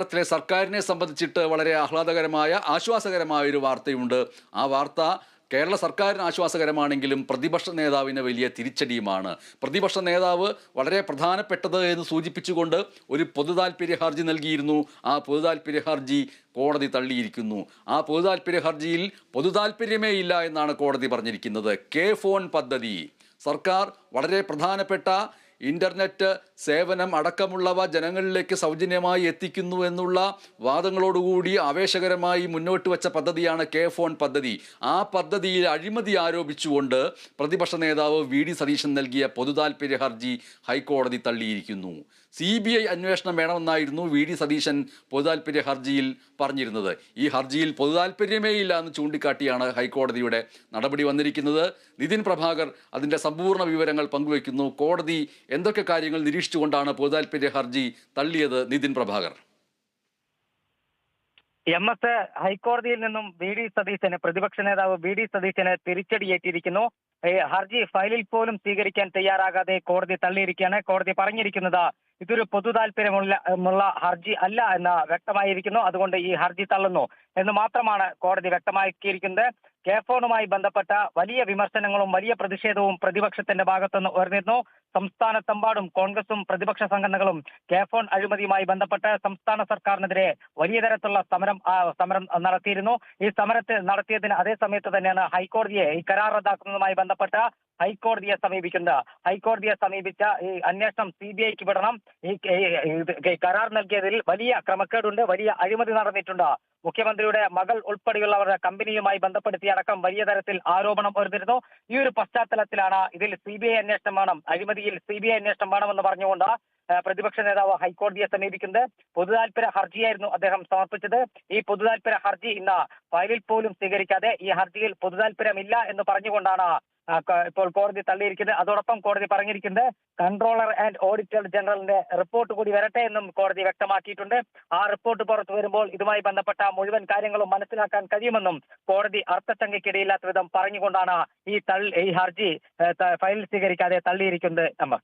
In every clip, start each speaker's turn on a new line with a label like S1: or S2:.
S1: കേരളത്തിലെ സർക്കാരിനെ സംബന്ധിച്ചിട്ട് വളരെ ആഹ്ലാദകരമായ ആശ്വാസകരമായ ഒരു വാർത്തയുണ്ട്. ആ വാർത്ത കേരള സർക്കാരിന് ആശ്വാസകരമാണെങ്കിലും പ്രതിപക്ഷ നേതാവിന് വലിയ തിരിച്ചടിയുമാണ്. പ്രതിപക്ഷ നേതാവ് വളരെ പ്രധാനപ്പെട്ടത് എന്ന് സൂചിപ്പിച്ചുകൊണ്ട് ഒരു പൊതുതാൽപര്യ ഹർജി നൽകിയിരുന്നു. ആ പൊതുതാൽപര്യ ഹർജി കോടതി തള്ളിയിരിക്കുന്നു. ആ പൊതുതാൽപര്യ ഹർജിയിൽ പൊതുതാൽപര്യമേ ഇല്ല എന്നാണ് കോടതി പറഞ്ഞിരിക്കുന്നത്. കെ ഫോൺ പദ്ധതി സർക്കാർ വളരെ പ്രധാനപ്പെട്ട ഇന്റർനെറ്റ് സേവനം അടക്കമുള്ളവ ജനങ്ങളിലേക്ക് സൗജന്യമായി എത്തിക്കുന്നു എന്നുള്ള വാദങ്ങളോടുകൂടി ആവേശകരമായി മുന്നോട്ട് വെച്ച പദ്ധതിയാണ് കെ ഫോൺ പദ്ധതി. ആ പദ്ധതിയിൽ അഴിമതി ആരോപിച്ചുകൊണ്ട് പ്രതിപക്ഷ നേതാവ് വി.ഡി. സതീശൻ നൽകിയ പൊതുതാൽപര്യ ഹർജി ഹൈക്കോടതി തള്ളിയിരിക്കുന്നു. CBI അന്വേഷണം വേണമെന്നായിരുന്നു വി.ഡി. സതീശൻ പൊതുതാൽപര്യ ഹർജിയിൽ പറഞ്ഞിരുന്നത്. ഈ ഹർജിയിൽ പൊതുതാൽപര്യമേ ഇല്ല എന്ന് ചൂണ്ടിക്കാട്ടിയാണ് ഹൈക്കോടതിയുടെ നടപടി വന്നിരിക്കുന്നത്. നിതിൻ പ്രഭാകർ അതിൻ്റെ സമ്പൂർണ്ണ വിവരങ്ങൾ പങ്കുവയ്ക്കുന്നു. കോടതി എന്തൊക്കെ കാര്യങ്ങൾ നിരീക്ഷിച്ചുകൊണ്ടാണ് പൊതുതാൽപര്യ ഹർജി തള്ളിയത്? നിതിൻ പ്രഭാകർ.
S2: ഹൈക്കോടതിയിൽ നിന്നും വി.ഡി. സതീശന്, പ്രതിപക്ഷ നേതാവ് വി.ഡി. സതീശന് തിരിച്ചടിയേറ്റിരിക്കുന്നു. ഹർജി ഫയലിൽ പോലും സ്വീകരിക്കാൻ തയ്യാറാകാതെ കോടതി തള്ളിയിരിക്കുകയാണ്. കോടതി പറഞ്ഞിരിക്കുന്നത് ഇതൊരു പൊതു താല്പര്യമുള്ള ഹർജി അല്ല എന്ന് വ്യക്തമായിരിക്കുന്നു. അതുകൊണ്ട് ഈ ഹർജി തള്ളുന്നു എന്ന് മാത്രമാണ് കോടതി വ്യക്തമാക്കിയിരിക്കുന്നത്. കെ ഫോണുമായി ബന്ധപ്പെട്ട വലിയ വിമർശനങ്ങളും വലിയ പ്രതിഷേധവും പ്രതിപക്ഷത്തിന്റെ ഭാഗത്തുനിന്ന് ഉയർന്നിരുന്നു. സംസ്ഥാനത്തെമ്പാടും കോൺഗ്രസും പ്രതിപക്ഷ സംഘടനകളും കെ ഫോൺ അഴിമതിയുമായി ബന്ധപ്പെട്ട് സംസ്ഥാന സർക്കാരിനെതിരെ വലിയ തരത്തിലുള്ള സമരം നടത്തിയിരുന്നു. ഈ സമരത്തെ നടത്തിയതിന് അതേ സമയത്ത് തന്നെയാണ് ഹൈക്കോടതിയെ ഈ കരാർ റദ്ദാക്കുന്നതുമായി ബന്ധപ്പെട്ട ഹൈക്കോടതിയെ സമീപിക്കുന്നത്. ഹൈക്കോടതിയെ സമീപിച്ച ഈ അന്വേഷണം CBIക്ക് വിടണം. ഈ കരാർ നൽകിയതിൽ വലിയ ക്രമക്കേടുണ്ട്, വലിയ അഴിമതി നടന്നിട്ടുണ്ട്. മുഖ്യമന്ത്രിയുടെ മകൾ ഉൾപ്പെടെയുള്ളവരുടെ കമ്പനിയുമായി ബന്ധപ്പെടുത്തി അടക്കം വലിയ തരത്തിൽ ആരോപണം ഉയർന്നിരുന്നു. ഈ ഒരു പശ്ചാത്തലത്തിലാണ് ഇതിൽ CBI അന്വേഷണം വേണം, അഴിമതിയിൽ CBI അന്വേഷണം വേണമെന്ന് പറഞ്ഞുകൊണ്ട് പ്രതിപക്ഷ നേതാവ് ഹൈക്കോടതിയെ സമീപിക്കുന്നത്. പൊതുതാൽപര്യ ഹർജിയായിരുന്നു അദ്ദേഹം സമർപ്പിച്ചത്. ഈ പൊതുതാൽപര്യ ഹർജി ഇന്ന് ഫയലിൽ പോലും സ്വീകരിക്കാതെ ഈ ഹർജിയിൽ പൊതുതാൽപര്യമില്ല എന്ന് പറഞ്ഞുകൊണ്ടാണ് ഇപ്പോൾ കോടതി തള്ളിയിരിക്കുന്നത്. അതോടൊപ്പം കോടതി പറഞ്ഞിരിക്കുന്നത് കൺട്രോളർ ആൻഡ് ഓഡിറ്റർ ജനറലിന്റെ റിപ്പോർട്ട് കൂടി വരട്ടെ എന്നും കോടതി വ്യക്തമാക്കിയിട്ടുണ്ട്. ആ റിപ്പോർട്ട് പുറത്തു വരുമ്പോൾ ഇതുമായി ബന്ധപ്പെട്ട മുഴുവൻ കാര്യങ്ങളും മനസ്സിലാക്കാൻ കഴിയുമെന്നും കോടതി അർത്ഥശങ്കയ്ക്കിടയില്ലാത്ത വിധം പറഞ്ഞുകൊണ്ടാണ് ഈ ഹർജി ഫയലിൽ സ്വീകരിക്കാതെ തള്ളിയിരിക്കുന്നത്.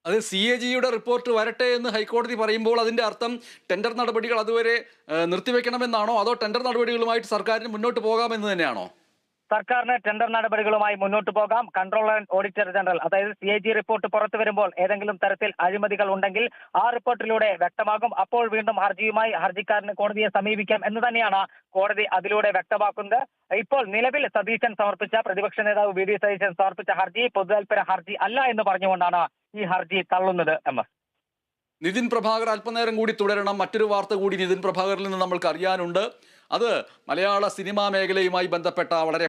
S1: അത് CAGയുടെ റിപ്പോർട്ട് വരട്ടെ എന്ന് ഹൈക്കോടതി പറയുമ്പോൾ അതിൻ്റെ അർത്ഥം ടെൻഡർ നടപടികൾ അതുവരെ നിർത്തിവെക്കണമെന്നാണോ, അതോ ടെൻഡർ നടപടികളുമായിട്ട് സർക്കാരിന് മുന്നോട്ട് പോകാമെന്ന് തന്നെയാണോ?
S2: സർക്കാരിന് ടെൻഡർ നടപടികളുമായി മുന്നോട്ട് പോകാം. കൺട്രോളർ ആൻഡ് ഓഡിറ്റർ ജനറൽ, അതായത് CAG റിപ്പോർട്ട് പുറത്തു വരുമ്പോൾ ഏതെങ്കിലും തരത്തിൽ അഴിമതികൾ ഉണ്ടെങ്കിൽ ആ റിപ്പോർട്ടിലൂടെ വ്യക്തമാകും. അപ്പോൾ വീണ്ടും ഹർജിയുമായി ഹർജിക്കാരന് കോടതിയെ സമീപിക്കാം എന്ന് തന്നെയാണ് കോടതി അതിലൂടെ വ്യക്തമാക്കുന്നത്. ഇപ്പോൾ നിലവിൽ പ്രതിപക്ഷ നേതാവ് വി.ഡി. സതീശൻ സമർപ്പിച്ച ഹർജി പൊതുതാൽപര്യ ഹർജി അല്ല എന്ന് പറഞ്ഞുകൊണ്ടാണ് ഈ ഹർജി തള്ളുന്നത്.
S1: നിതിൻ പ്രഭാകർ അല്പനേരം കൂടി തുടരണം. മറ്റൊരു വാർത്ത കൂടി നിതിൻ പ്രഭാകറിൽ നിന്ന് നമ്മൾക്ക് അറിയാനുണ്ട്. അത് മലയാള സിനിമാ മേഖലയുമായി ബന്ധപ്പെട്ട വളരെ